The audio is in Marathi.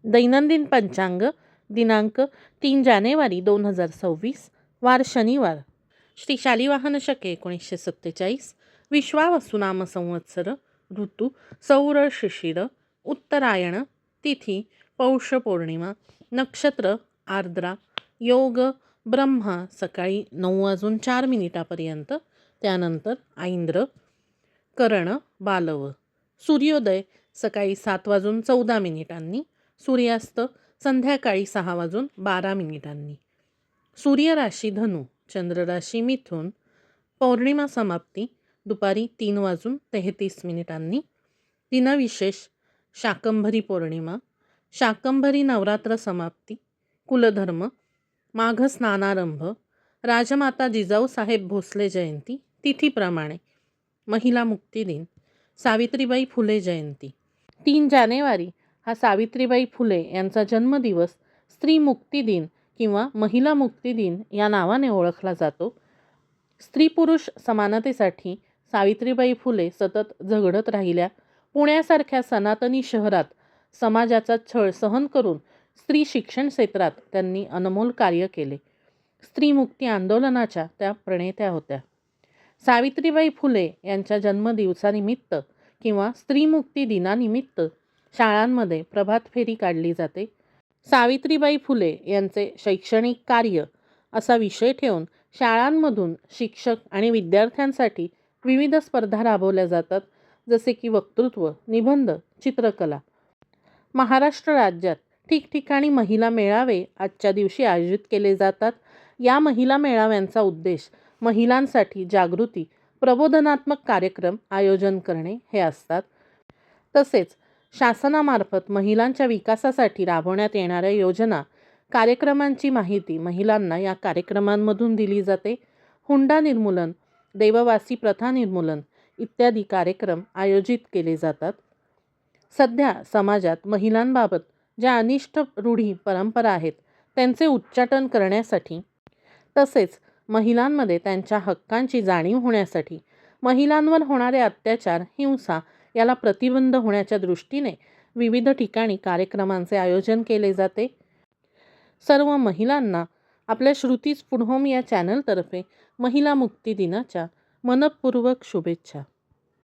दैनंदिन पंचांग दिनांक 3 जानेवारी 2026, वार शनिवार. श्री शालिवाहन शके 1947, विश्वावसु नाम संवत्सर, ऋतू सौर शिशिर, उत्तरायण, तिथी पौष पौर्णिमा, नक्षत्र आर्द्रा, योग ब्रह्मा सकाळी 9:04 त्यानंतर ऐंद्र, करण बालव, सूर्योदय सकाळी 7:14, सूर्यास्त संध्याकाळी 6:12. सूर्य राशी धनु, चंद्र राशी मिथुन, पौर्णिमा समाप्ती दुपारी 3:33. दिनविशेष शाकंभरी पौर्णिमा, शाकंभरी नवरात्र समाप्ती, कुलधर्म माघ स्नानारंभ, राजमाता जिजाऊ साहेब भोसले जयंती. तिथीप्रमाणे महिला मुक्ती दिन, सावित्रीबाई फुले जयंती. 3 जानेवारी हा सावित्रीबाई फुले यांचा जन्मदिवस स्त्री मुक्ती दिन किंवा महिला मुक्ती दिन या नावाने ओळखला जातो. स्त्री पुरुष समानतेसाठी सावित्रीबाई फुले सतत झगडत राहिल्या. पुण्यासारख्या सनातनी शहरात समाजाचा छळ सहन करून स्त्री शिक्षण क्षेत्रात त्यांनी अनमोल कार्य केले. स्त्री मुक्ती आंदोलनाच्या त्या प्रणेत्या होत्या. सावित्रीबाई फुले यांच्या जन्मदिवसानिमित्त किंवा स्त्री मुक्ती दिनानिमित्त शाळांमध्ये प्रभात फेरी काढली जाते. सावित्रीबाई फुले यांचे शैक्षणिक कार्य असा विषय ठेवून शाळांमधून शिक्षक आणि विद्यार्थ्यांसाठी विविध स्पर्धा राबवल्या जातात, जसे की वक्तृत्व, निबंध, चित्रकला. महाराष्ट्र राज्यात ठिकठिकाणी महिला मेळावे आजच्या दिवशी आयोजित केले जातात. या महिला मेळाव्यांचा उद्देश महिलांसाठी जागृती, प्रबोधनात्मक कार्यक्रम आयोजन करणे हे असतात. तसेच शासनामार्फत महिलांच्या विकासासाठी राबवण्यात येणाऱ्या योजना, कार्यक्रमांची माहिती महिलांना या कार्यक्रमांमधून दिली जाते. हुंडा निर्मूलन, देववासी प्रथा निर्मूलन इत्यादी कार्यक्रम आयोजित केले जातात. सध्या समाजात महिलांबाबत ज्या अनिष्ट रूढी परंपरा आहेत त्यांचे उच्चाटन करण्यासाठी, तसेच महिलांमध्ये त्यांच्या हक्कांची जाणीव होण्यासाठी, महिलांवर होणारे अत्याचार, हिंसा याला प्रतिबंध होण्याच्या दृष्टीने विविध ठिकाणी कार्यक्रमांचे आयोजन केले जाते. सर्व महिलांना आपल्या श्रुती स्फुट होम या चॅनलतर्फे महिला मुक्ती दिनाच्या मनःपूर्वक शुभेच्छा.